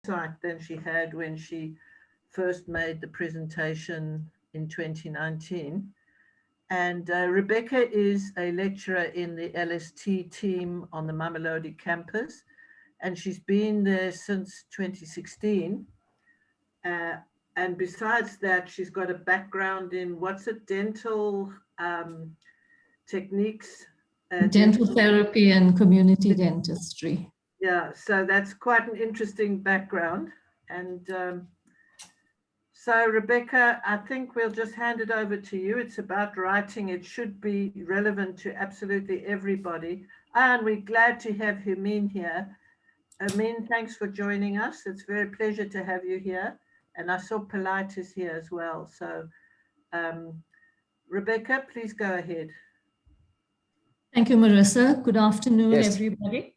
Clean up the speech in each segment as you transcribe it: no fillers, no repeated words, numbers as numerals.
than she had when she first made the presentation in 2019. And Ruebecca is a lecturer in the LST team on the Mamelodi campus, and she's been there since 2016. And besides that, she's got a background in, what's it, dental techniques? Dental therapy and community dentistry. Yeah, so that's quite an interesting background. And so Ruebecca, I think we'll just hand it over to you. It's about writing. It should be relevant to absolutely everybody. And we're glad to have Hermine here. Hermine, thanks for joining us. It's a very pleasure to have you here. And I saw Polite is here as well. So Ruebecca, please go ahead. Thank you, Marissa. Good afternoon, everybody.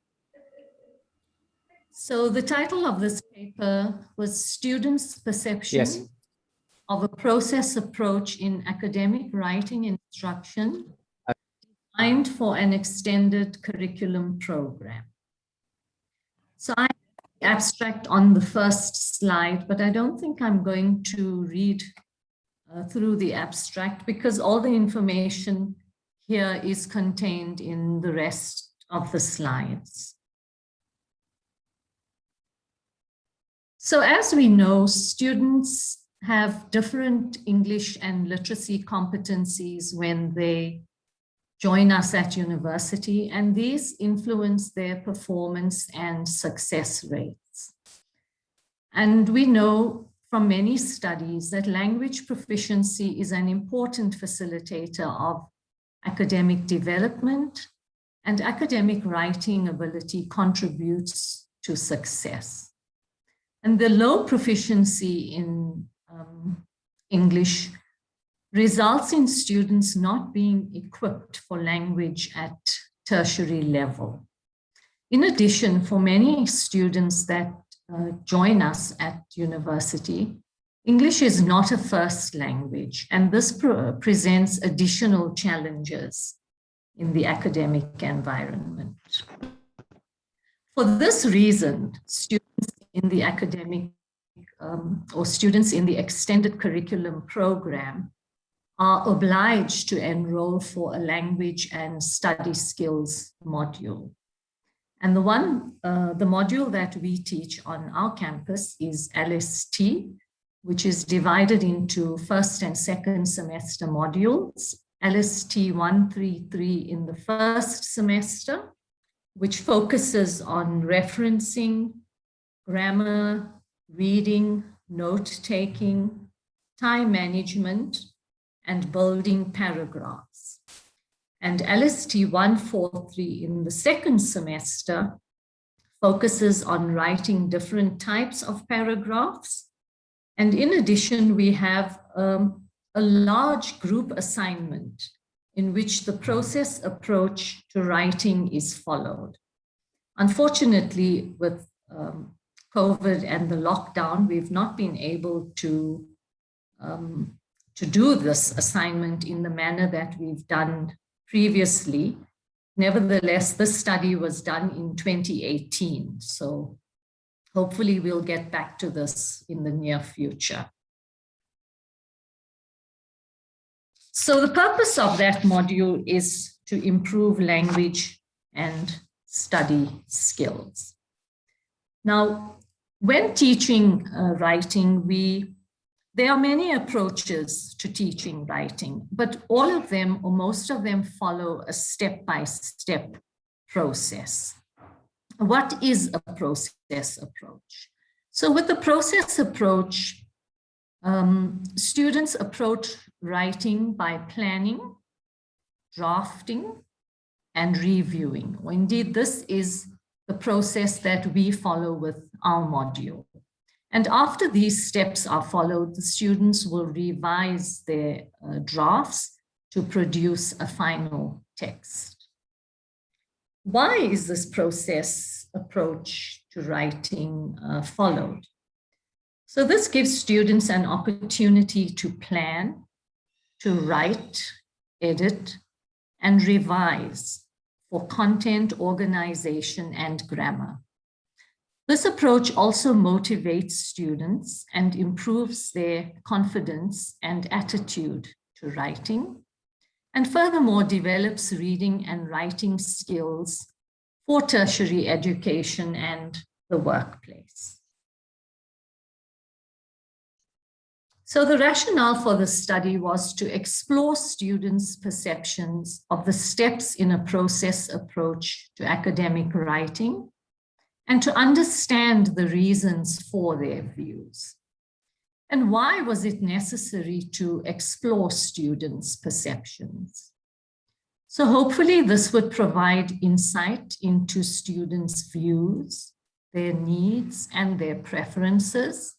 So the title of this paper was Students' Perception of a Process Approach in Academic Writing Instruction Designed for an Extended Curriculum Program. So I have the abstract on the first slide, but I don't think I'm going to read through the abstract because all the information here is contained in the rest of the slides. So as we know, students have different English and literacy competencies when they join us at university, and these influence their performance and success rates. And we know from many studies that language proficiency is an important facilitator of academic development, and academic writing ability contributes to success. And the low proficiency in English results in students not being equipped for language at tertiary level. In addition, for many students that join us at university, English is not a first language, and this presents additional challenges in the academic environment. For this reason, students in the academic or students in the extended curriculum program are obliged to enroll for a language and study skills module. And the module that we teach on our campus is LST, which is divided into first and second semester modules. LST 133 in the first semester, which focuses on referencing, grammar, reading, note-taking, time management, and building paragraphs. And LST 143 in the second semester focuses on writing different types of paragraphs. And in addition, we have a large group assignment in which the process approach to writing is followed. Unfortunately, with COVID and the lockdown, we've not been able to do this assignment in the manner that we've done previously. Nevertheless, this study was done in 2018. So hopefully we'll get back to this in the near future. So the purpose of that module is to improve language and study skills. Now, when teaching writing, there are many approaches to teaching writing, but all of them or most of them follow a step-by-step process. What is a process approach? So with the process approach, students approach writing by planning, drafting, and reviewing. Or indeed, this is the process that we follow with our module. And after these steps are followed, the students will revise their drafts to produce a final text. Why is this process approach to writing followed? So this gives students an opportunity to plan, to write, edit, and revise for content, organization, and grammar. This approach also motivates students and improves their confidence and attitude to writing, and furthermore develops reading and writing skills for tertiary education and the workplace. So the rationale for the study was to explore students' perceptions of the steps in a process approach to academic writing and to understand the reasons for their views. And why was it necessary to explore students' perceptions? So hopefully this would provide insight into students' views, their needs, and their preferences.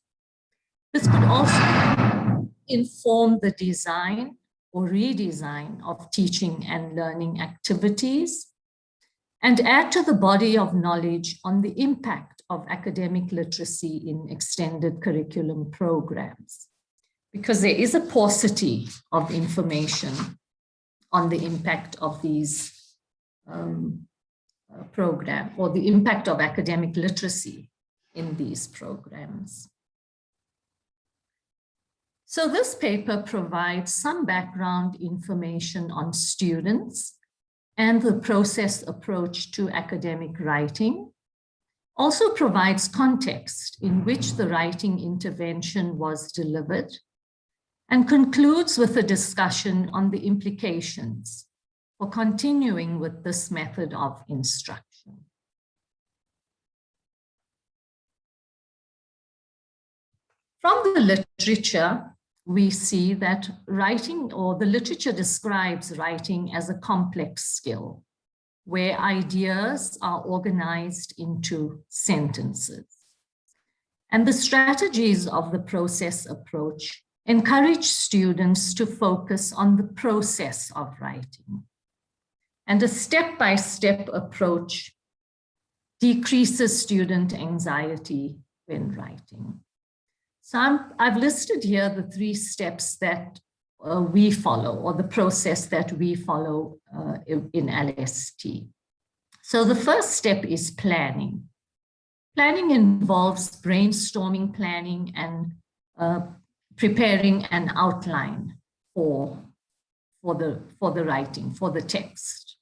This could also inform the design or redesign of teaching and learning activities and add to the body of knowledge on the impact of academic literacy in extended curriculum programs, because there is a paucity of information on the impact of these programs, or the impact of academic literacy in these programs. So this paper provides some background information on students and the process approach to academic writing, also provides context in which the writing intervention was delivered, and concludes with a discussion on the implications for continuing with this method of instruction. From the literature, we see that writing, or the literature describes writing as a complex skill, where ideas are organized into sentences. And the strategies of the process approach encourage students to focus on the process of writing. And a step-by-step approach decreases student anxiety when writing. So I've listed here the 3 steps that we follow, or the process that we follow in LST. So the first step is planning. Planning involves brainstorming, planning, and preparing an outline for the writing, for the text.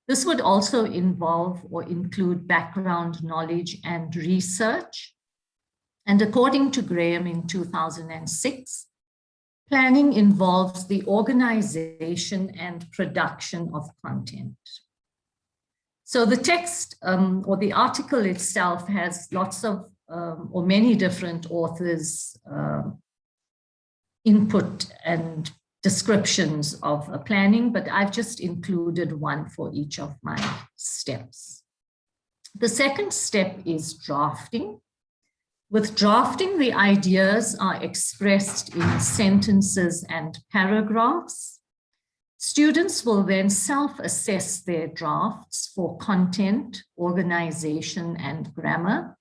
This would also involve or include background knowledge and research. And according to Graham in 2006, planning involves the organization and production of content. So the text or the article itself has lots of or many different authors' input and descriptions of a planning, but I've just included one for each of my steps. The second step is drafting. With drafting, the ideas are expressed in sentences and paragraphs. Students will then self-assess their drafts for content, organization, and grammar.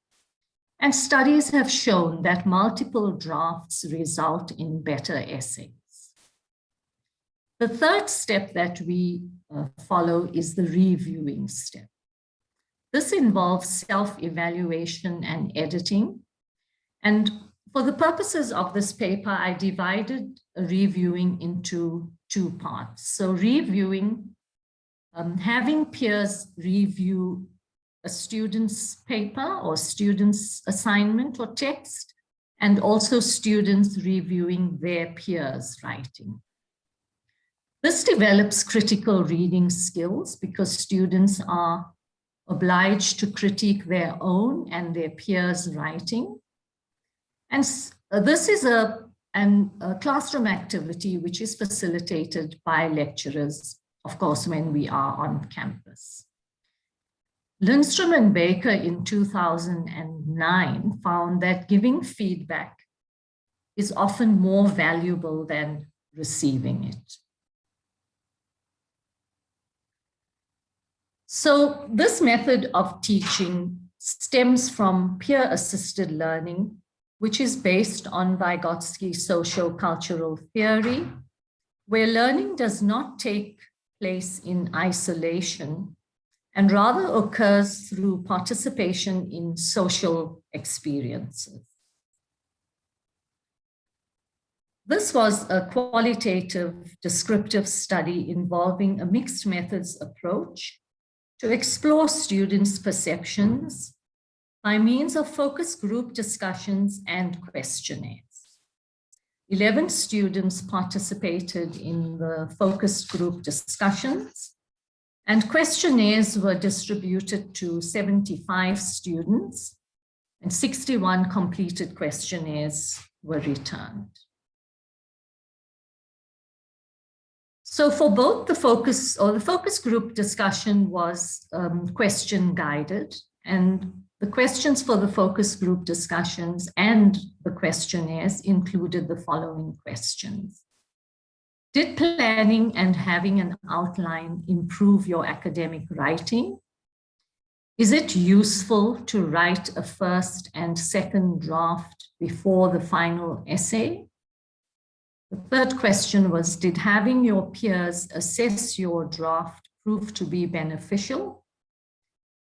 And studies have shown that multiple drafts result in better essays. The third step that we follow is the reviewing step. This involves self-evaluation and editing. And for the purposes of this paper, I divided reviewing into 2 parts. So reviewing, having peers review a student's paper or student's assignment or text, and also students reviewing their peers' writing. This develops critical reading skills because students are obliged to critique their own and their peers' writing. And this is a classroom activity which is facilitated by lecturers, of course, when we are on campus. Lindstrom and Baker in 2009 found that giving feedback is often more valuable than receiving it. So this method of teaching stems from peer-assisted learning, which is based on Vygotsky socio-cultural theory, where learning does not take place in isolation and rather occurs through participation in social experiences. This was a qualitative descriptive study involving a mixed methods approach to explore students' perceptions by means of focus group discussions and questionnaires. 11 students participated in the focus group discussions, and questionnaires were distributed to 75 students, and 61 completed questionnaires were returned. So for both the focus group discussion was question guided, and the questions for the focus group discussions and the questionnaires included the following questions. Did planning and having an outline improve your academic writing? Is it useful to write a first and second draft before the final essay? The third question was, did having your peers assess your draft prove to be beneficial?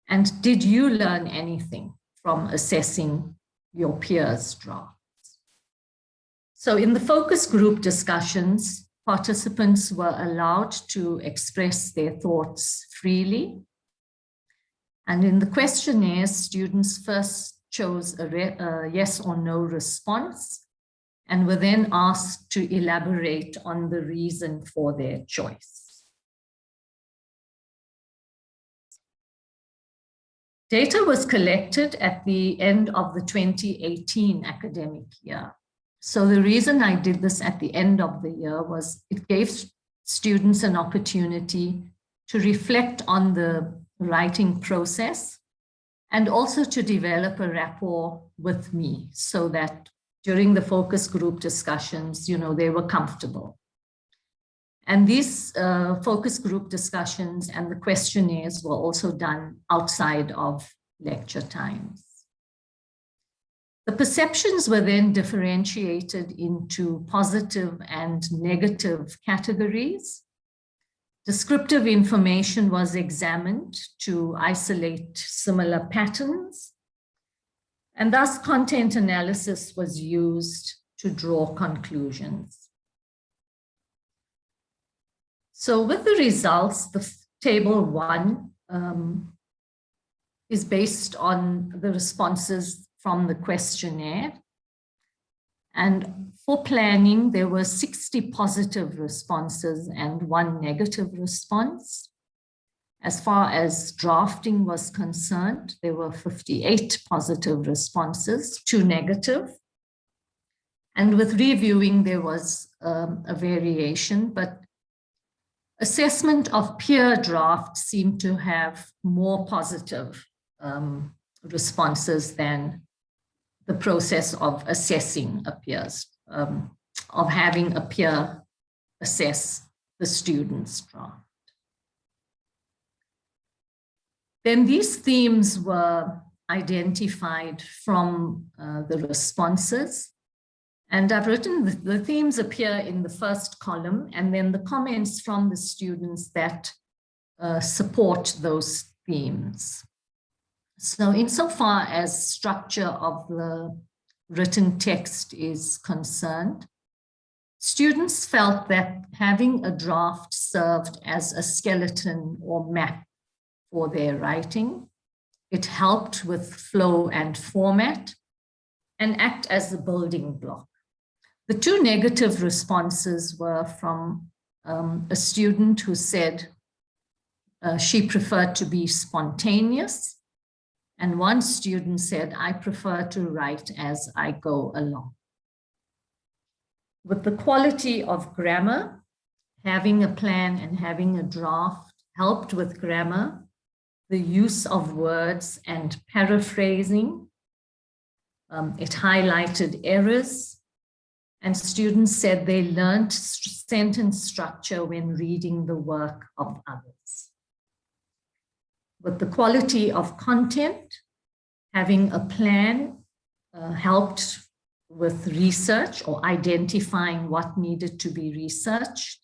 And did you learn anything from assessing your peers' drafts? So in the focus group discussions, participants were allowed to express their thoughts freely. And in the questionnaires, students first chose a yes or no response and were then asked to elaborate on the reason for their choice. Data was collected at the end of the 2018 academic year. So the reason I did this at the end of the year was it gave students an opportunity to reflect on the writing process and also to develop a rapport with me so that during the focus group discussions, they were comfortable. And these focus group discussions and the questionnaires were also done outside of lecture times. The perceptions were then differentiated into positive and negative categories. Descriptive information was examined to isolate similar patterns, and thus content analysis was used to draw conclusions. So with the results, the table 1 is based on the responses from the questionnaire. And for planning, there were 60 positive responses and 1 negative response. As far as drafting was concerned, there were 58 positive responses, 2 negative. And with reviewing, there was a variation, but assessment of peer draft seemed to have more positive responses than the process of assessing a peer's, of having a peer assess the student's draft. Then these themes were identified from the responses. And I've written the themes appear in the first column, and then the comments from the students that support those themes. So insofar as structure of the written text is concerned, students felt that having a draft served as a skeleton or map for their writing. It helped with flow and format and act as a building block. The 2 negative responses were from a student who said she preferred to be spontaneous, and 1 student said, I prefer to write as I go along. With the quality of grammar, having a plan and having a draft helped with grammar, the use of words and paraphrasing. It highlighted errors, and students said they learned sentence structure when reading the work of others. With the quality of content, having a plan helped with research or identifying what needed to be researched,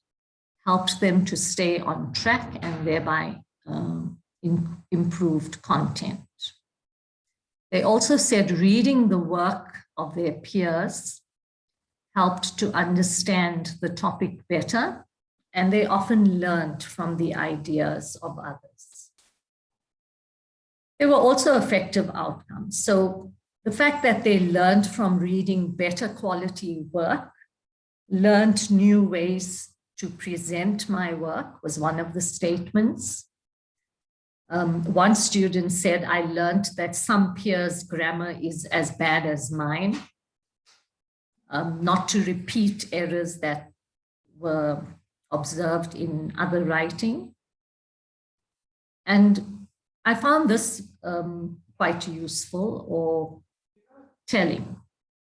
helped them to stay on track and thereby improved content. They also said reading the work of their peers helped to understand the topic better, and they often learned from the ideas of others. There were also effective outcomes. So the fact that they learned from reading better quality work, learned new ways to present my work was one of the statements. One student said, I learned that some peers' grammar is as bad as mine, not to repeat errors that were observed in other writing. And I found this quite useful or telling.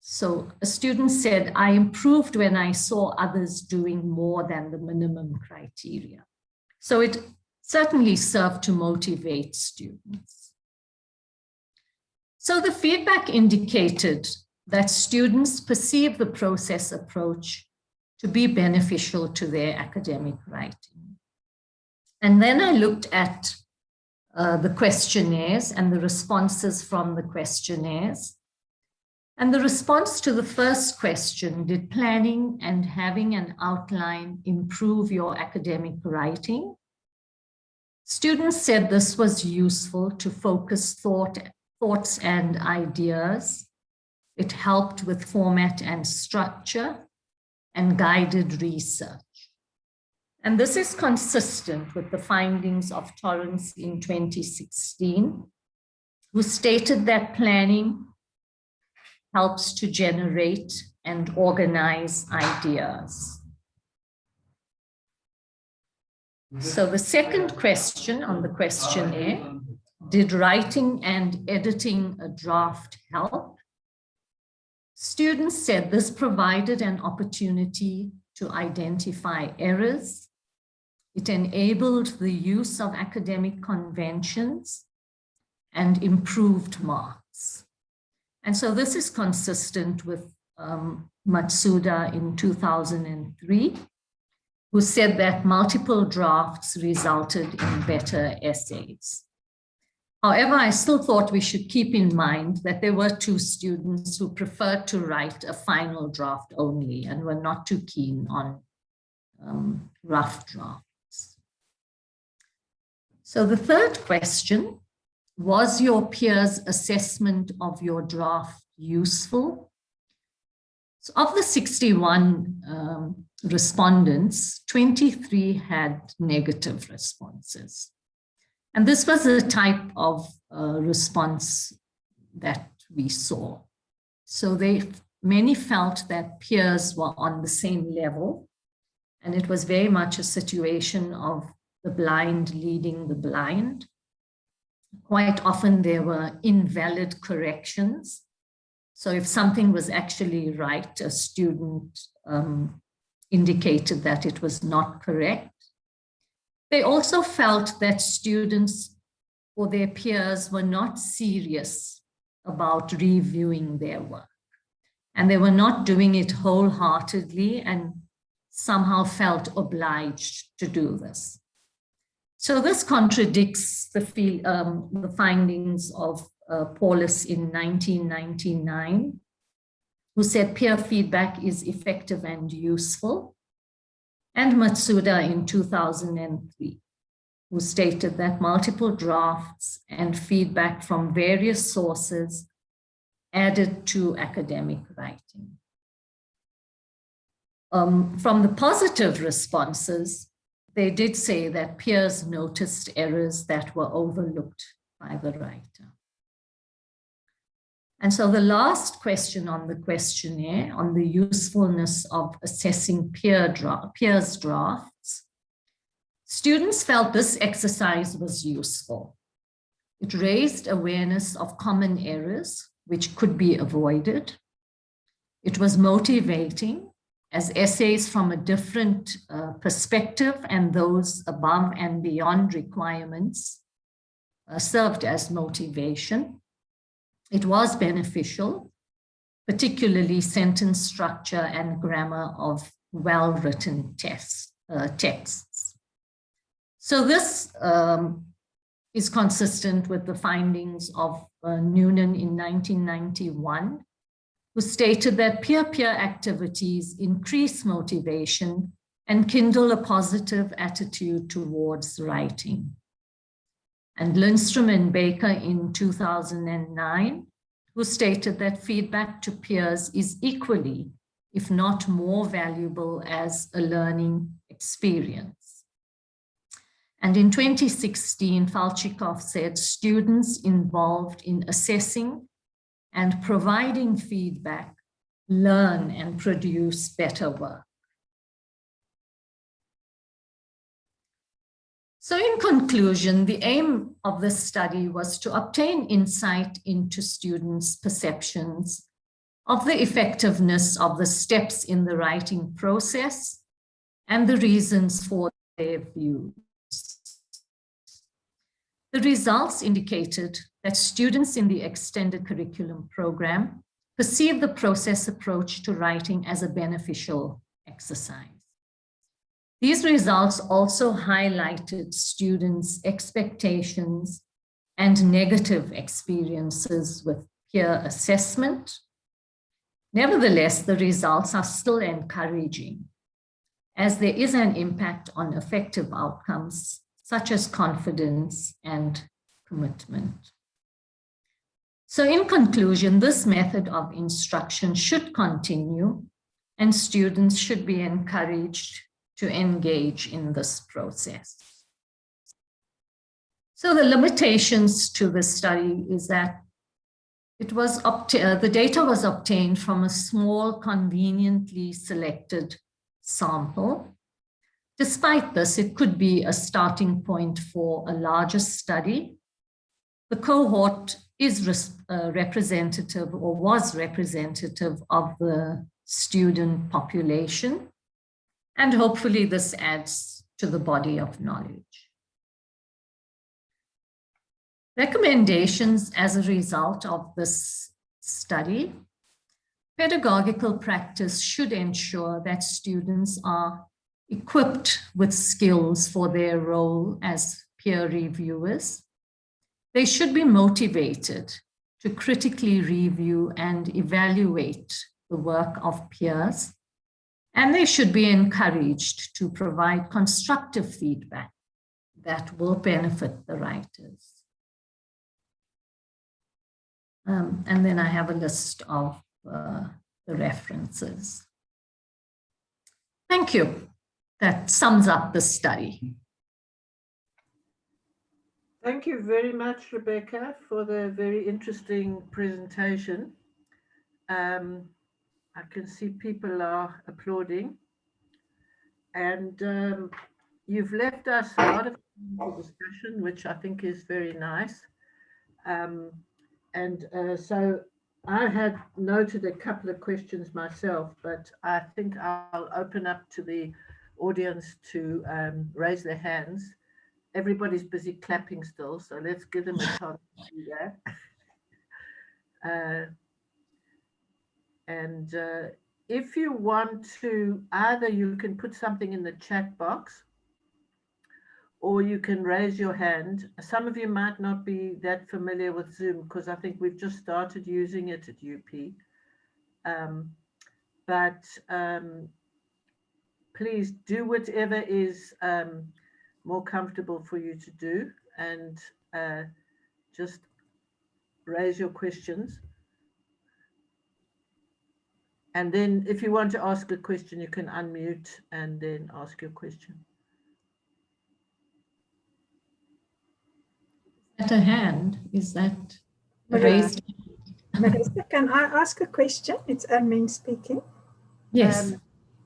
So a student said, I improved when I saw others doing more than the minimum criteria. So it certainly served to motivate students. So the feedback indicated that students perceive the process approach to be beneficial to their academic writing. And then I looked at the questionnaires and the responses from the questionnaires. And the response to the first question, did planning and having an outline improve your academic writing? Students said this was useful to focus thoughts and ideas. It helped with format and structure and guided research. And this is consistent with the findings of Torrance in 2016, who stated that planning helps to generate and organize ideas. So the second question on the questionnaire, did writing and editing a draft help? Students said this provided an opportunity to identify errors. It enabled the use of academic conventions and improved marks. And so this is consistent with Matsuda in 2003, who said that multiple drafts resulted in better essays. However, I still thought we should keep in mind that there were 2 students who preferred to write a final draft only and were not too keen on rough drafts. So the third question, was your peers' assessment of your draft useful? So of the 61 respondents, 23 had negative responses. And this was the type of response that we saw. So many felt that peers were on the same level, and it was very much a situation of the blind leading the blind. Quite often there were invalid corrections. So if something was actually right, a student indicated that it was not correct. They also felt that students or their peers were not serious about reviewing their work. And they were not doing it wholeheartedly and somehow felt obliged to do this. So this contradicts the findings of Paulus in 1999, who said peer feedback is effective and useful, and Matsuda in 2003, who stated that multiple drafts and feedback from various sources added to academic writing. From the positive responses, they did say that peers noticed errors that were overlooked by the writer. And so the last question on the questionnaire on the usefulness of assessing peers' drafts, students felt this exercise was useful. It raised awareness of common errors which could be avoided. It was motivating as essays from a different perspective and those above and beyond requirements served as motivation. It was beneficial, particularly sentence structure and grammar of well-written texts. So this is consistent with the findings of Noonan in 1991, who stated that peer-peer activities increase motivation and kindle a positive attitude towards writing. And Lindstrom and Baker in 2009, who stated that feedback to peers is equally, if not more valuable as a learning experience. And in 2016, Falchikov said students involved in assessing and providing feedback learn and produce better work. So in conclusion, the aim of this study was to obtain insight into students' perceptions of the effectiveness of the steps in the writing process and the reasons for their views. The results indicated that students in the extended curriculum program perceive the process approach to writing as a beneficial exercise. These results also highlighted students' expectations and negative experiences with peer assessment. Nevertheless, the results are still encouraging, as there is an impact on effective outcomes such as confidence and commitment. So in conclusion, this method of instruction should continue, and students should be encouraged to engage in this process. So the limitations to this study is that the data was obtained from a small, conveniently selected sample. Despite this, it could be a starting point for a larger study. The cohort is representative, or was representative, of the student population, and hopefully this adds to the body of knowledge. Recommendations as a result of this study: pedagogical practice should ensure that students are equipped with skills for their role as peer reviewers. They should be motivated to critically review and evaluate the work of peers, and they should be encouraged to provide constructive feedback that will benefit the writers. And then I have a list of the references. Thank you. That sums up the study. Thank you very much, Ruebecca, for the very interesting presentation. I can see people are applauding, and you've left us a lot of discussion, which I think is very nice. So I had noted a couple of questions myself, but I think I'll open up to the audience to raise their hands. Everybody's busy clapping still, so let's give them a chance to do that. If you want to, either you can put something in the chat box, or you can raise your hand. Some of you might not be that familiar with Zoom, because I think we've just started using it at UP. Please do whatever is more comfortable for you to do, and just raise your questions. And then if you want to ask a question, you can unmute and then ask your question. Is that a hand? Is that a raised hand? Marissa, can I ask a question? It's Ermine speaking. Yes.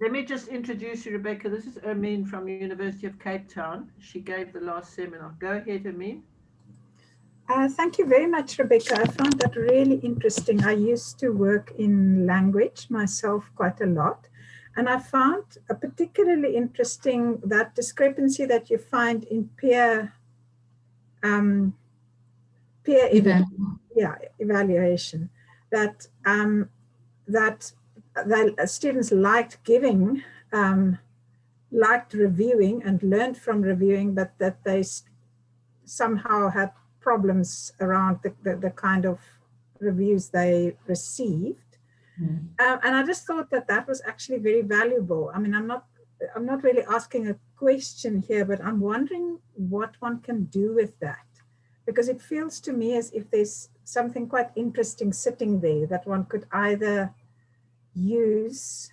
Let me just introduce you, Ruebecca. This is Ermine from University of Cape Town. She gave the last seminar. Go ahead, Ermine. Thank you very much, Ruebecca. I found that really interesting. I used to work in language myself quite a lot, and I found a particularly interesting that discrepancy that you find in peer evaluation. That students liked giving, liked reviewing and learned from reviewing, but that they somehow had problems around the kind of reviews they received. And I just thought that that was actually very valuable. I mean, I'm not really asking a question here, but I'm wondering what one can do with that, because it feels to me as if there's something quite interesting sitting there that one could either use.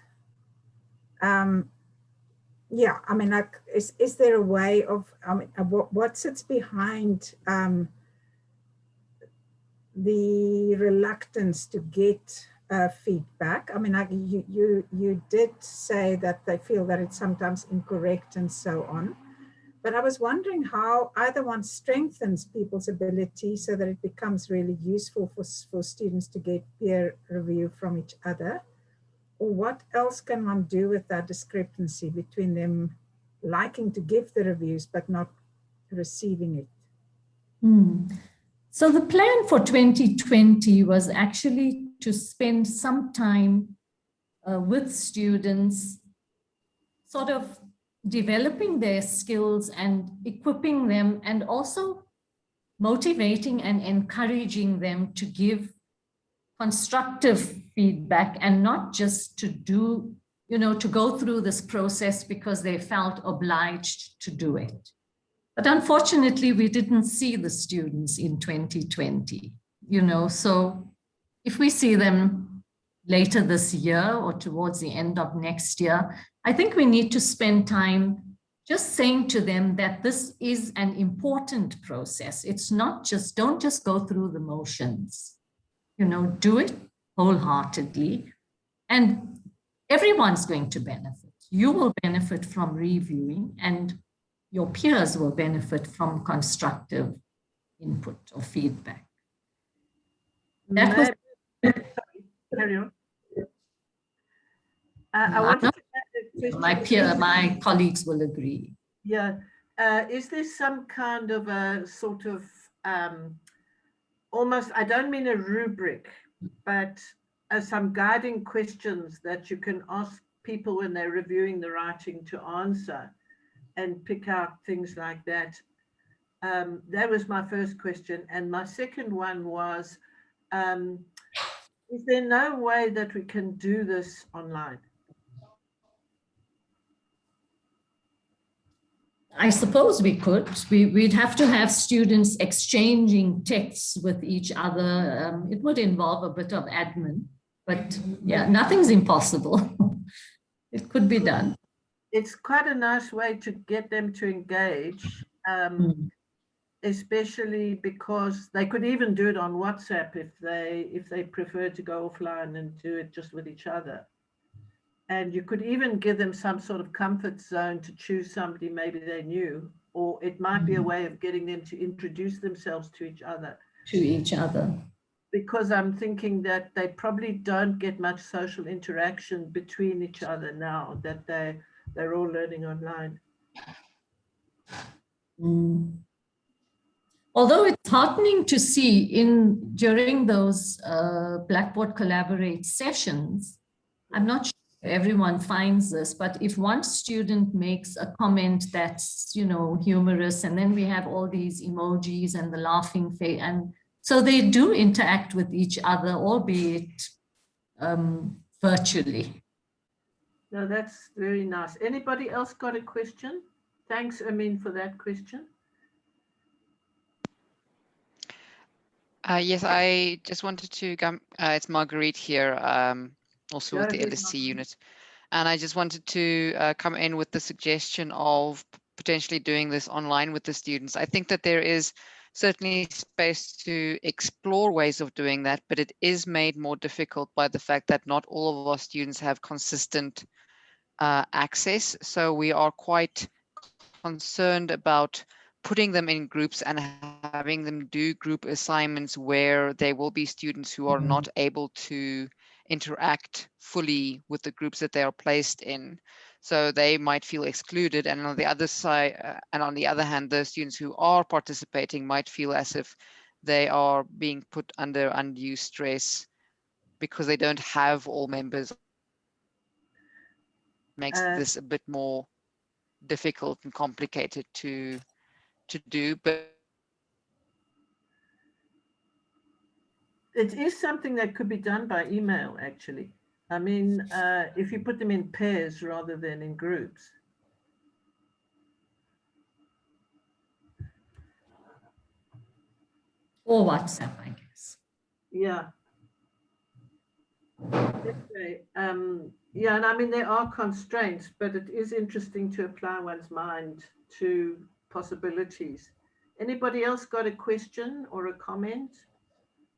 Yeah, I mean, like, is there a way of, I mean, what sits behind the reluctance to get feedback? I mean, you did say that they feel that it's sometimes incorrect and so on. But I was wondering how either one strengthens people's ability so that it becomes really useful for students to get peer review from each other, or what else can one do with that discrepancy between them liking to give the reviews but not receiving it? So the plan for 2020 was actually to spend some time with students, sort of developing their skills and equipping them, and also motivating and encouraging them to give constructive feedback, and not just to do, to go through this process because they felt obliged to do it. But unfortunately, we didn't see the students in 2020, so if we see them later this year or towards the end of next year, I think we need to spend time just saying to them that this is an important process. It's not just, don't just go through the motions, do it wholeheartedly, and everyone's going to benefit. You will benefit from reviewing, and your peers will benefit from constructive input or feedback. That was carry on. I wanted to add a question. My colleagues will agree. Yeah. Is there some kind of a sort of almost, I don't mean a rubric, but some guiding questions that you can ask people when they're reviewing the writing to answer and pick out things like that? That was my first question. And my second one was, is there no way that we can do this online? I suppose we could. We'd have to have students exchanging texts with each other. It would involve a bit of admin, but yeah, nothing's impossible. It could be done. It's quite a nice way to get them to engage, especially because they could even do it on WhatsApp if they prefer to go offline and do it just with each other. And you could even give them some sort of comfort zone to choose somebody maybe they knew, or it might be a way of getting them to introduce themselves to each other. Because I'm thinking that they probably don't get much social interaction between each other now that they're all learning online. Although it's heartening to see during those Blackboard Collaborate sessions, I'm not sure everyone finds this, but if one student makes a comment that's, humorous, and then we have all these emojis and the laughing face, and so they do interact with each other, albeit virtually. No, that's very nice. Anybody else got a question? Thanks, Amin, for that question. Yes, I just wanted to come, it's Marguerite here, also with the LSC unit. And I just wanted to come in with the suggestion of potentially doing this online with the students. I think that there is certainly space to explore ways of doing that, but it is made more difficult by the fact that not all of our students have consistent access. So we are quite concerned about putting them in groups and having them do group assignments where there will be students who are not able to interact fully with the groups that they are placed in. So they might feel excluded, and on the other side, and on the other hand, the students who are participating might feel as if they are being put under undue stress because they don't have all members. Makes this a bit more difficult and complicated to do, but it is something that could be done by email, actually. I mean, if you put them in pairs rather than in groups. Or WhatsApp, I guess. Yeah. Okay. Yeah, and I mean, there are constraints, but it is interesting to apply one's mind to possibilities. Anybody else got a question or a comment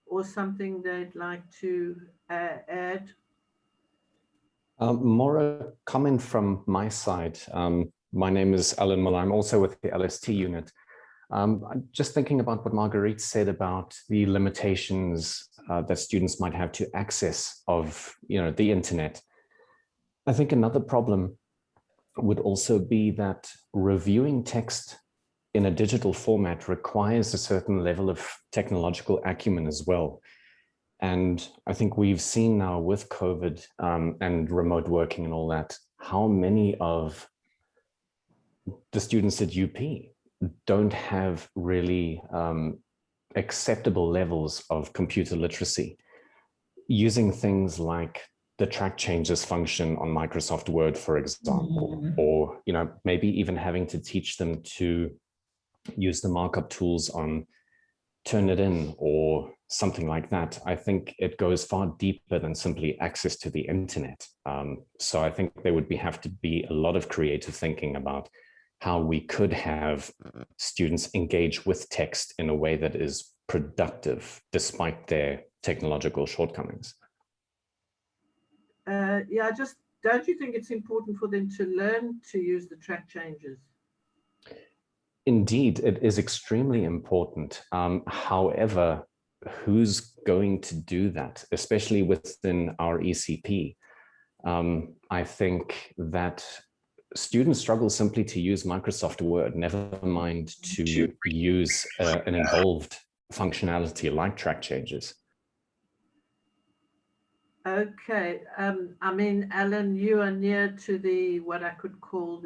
or something they'd like to add? More a comment from my side. My name is Alan Muller. I'm also with the LST unit. I'm just thinking about what Marguerite said about the limitations that students might have to access of, the internet. I think another problem would also be that reviewing text in a digital format requires a certain level of technological acumen as well. And I think we've seen now with COVID and remote working and all that, how many of the students at UP don't have really acceptable levels of computer literacy. Using things like the track changes function on Microsoft Word, for example, or maybe even having to teach them to use the markup tools on Turnitin or something like that. I think it goes far deeper than simply access to the internet. So I think there would have to be a lot of creative thinking about how we could have students engage with text in a way that is productive despite their technological shortcomings. Yeah, don't you think it's important for them to learn to use the track changes? Indeed, it is extremely important. However, who's going to do that, especially within our ECP? I think that students struggle simply to use Microsoft Word, never mind to use an involved functionality like track changes. Okay, I mean, Alan, you are near to what I could call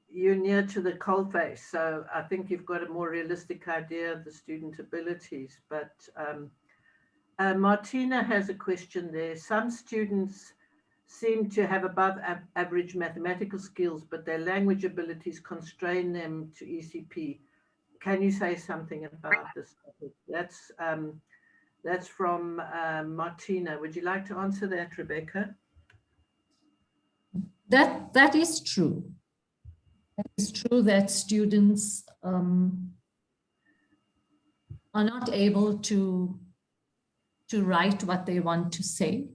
you're near to the coalface, so I think you've got a more realistic idea of the student abilities. But Martina has a question there. Some students seem to have above average mathematical skills, but their language abilities constrain them to ECP. Can you say something about this topic? That's from Martina. Would you like to answer that, Ruebecca? That is true. It's true that students are not able to write what they want to say,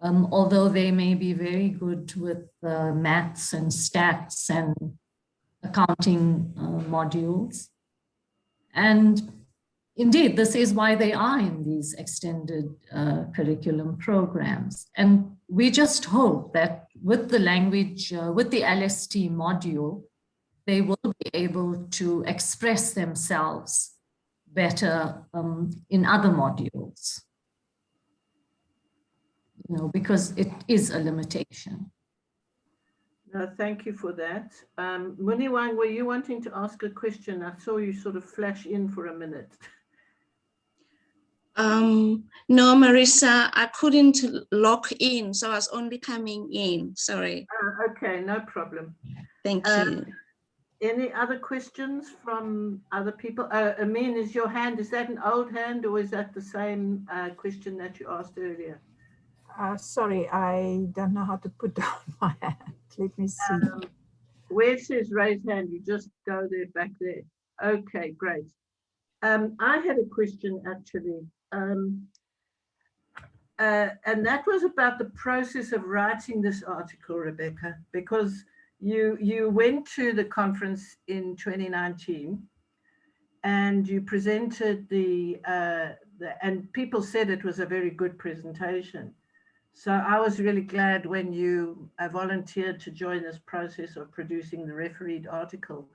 although they may be very good with maths and stats and accounting modules. And indeed, this is why they are in these extended curriculum programs. And we just hope that with the language, with the LST module, they will be able to express themselves better in other modules, because it is a limitation. No, thank you for that. Muniwang, were you wanting to ask a question? I saw you sort of flash in for a minute. No, Marisa, I couldn't log in, so I was only coming in. Sorry. Okay, no problem. Thank you. Any other questions from other people? Amin, is that an old hand or is that the same question that you asked earlier? Sorry, I don't know how to put down my hand. Let me see. Where it says raise hand, you just go there, back there. Okay, great. I had a question actually. And that was about the process of writing this article, Ruebecca, because you went to the conference in 2019 and you presented and people said it was a very good presentation. So I was really glad when you volunteered to join this process of producing the refereed article.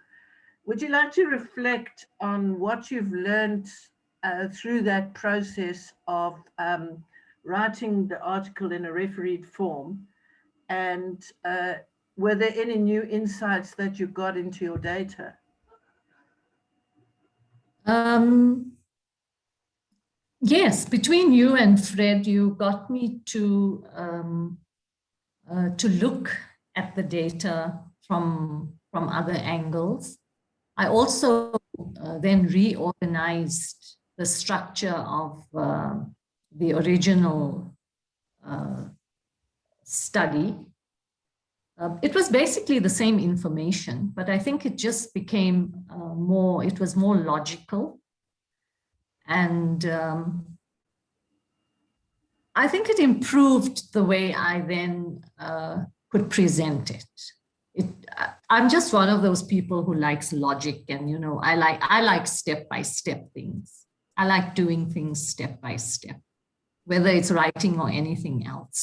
Would you like to reflect on what you've learned through that process of writing the article in a refereed form? And were there any new insights that you got into your data? Yes, between you and Fred, you got me to look at the data from other angles. I also then reorganized the structure of the original study. It was basically the same information, but I think it just became it was more logical. And I think it improved the way I then could present it. I'm just one of those people who likes logic, and I like step-by-step things. I like doing things step by step, whether it's writing or anything else.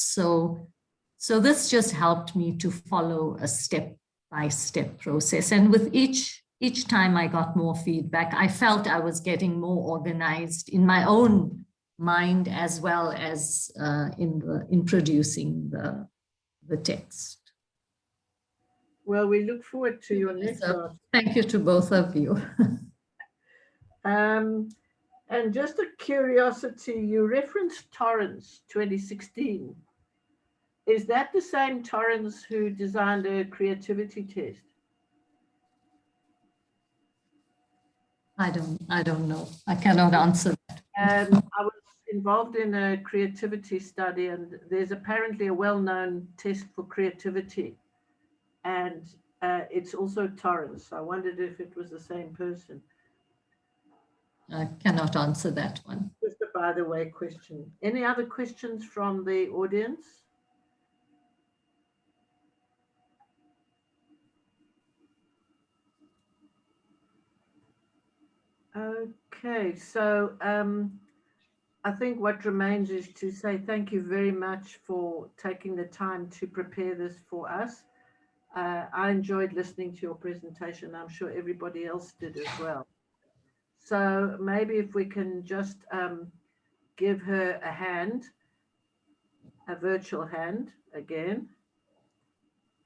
So this just helped me to follow a step-by-step process. And with each time I got more feedback, I felt I was getting more organized in my own mind, as well as in producing the text. Well, we look forward to your next article. Thank you to both of you. And just a curiosity, you referenced Torrance 2016. Is that the same Torrance who designed a creativity test? I don't know. I cannot answer that. I was involved in a creativity study, and there's apparently a well-known test for creativity, and it's also Torrance. I wondered if it was the same person. I cannot answer that one. Just a by the way question. Any other questions from the audience? Okay, so I think what remains is to say thank you very much for taking the time to prepare this for us. I enjoyed listening to your presentation. I'm sure everybody else did as well. So maybe if we can just give her a hand, a virtual hand again.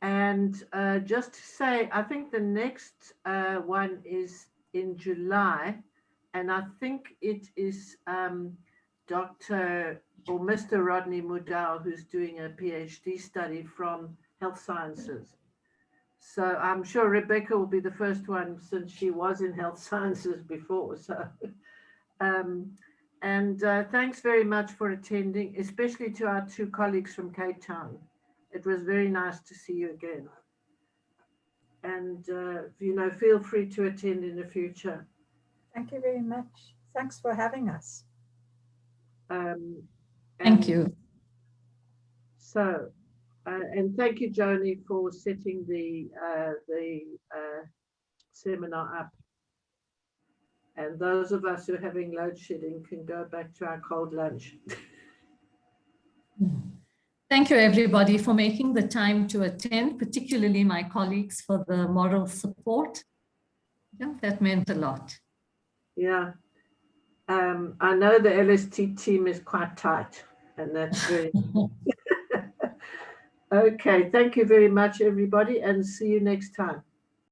And just to say, I think the next one is in July, and I think it is Dr. or Mr. Rodney Mudau, who's doing a PhD study from health sciences. So I'm sure Ruebecca will be the first one, since she was in health sciences before. So, thanks very much for attending, especially to our two colleagues from Cape Town. It was very nice to see you again. And, feel free to attend in the future. Thank you very much. Thanks for having us. Thank you. So, and thank you, Joni, for setting the seminar up. And those of us who are having load shedding can go back to our cold lunch. Thank you, everybody, for making the time to attend, particularly my colleagues for the moral support. Yeah, that meant a lot. Yeah. I know the LST team is quite tight, and that's very... Okay, thank you very much, everybody, and see you next time.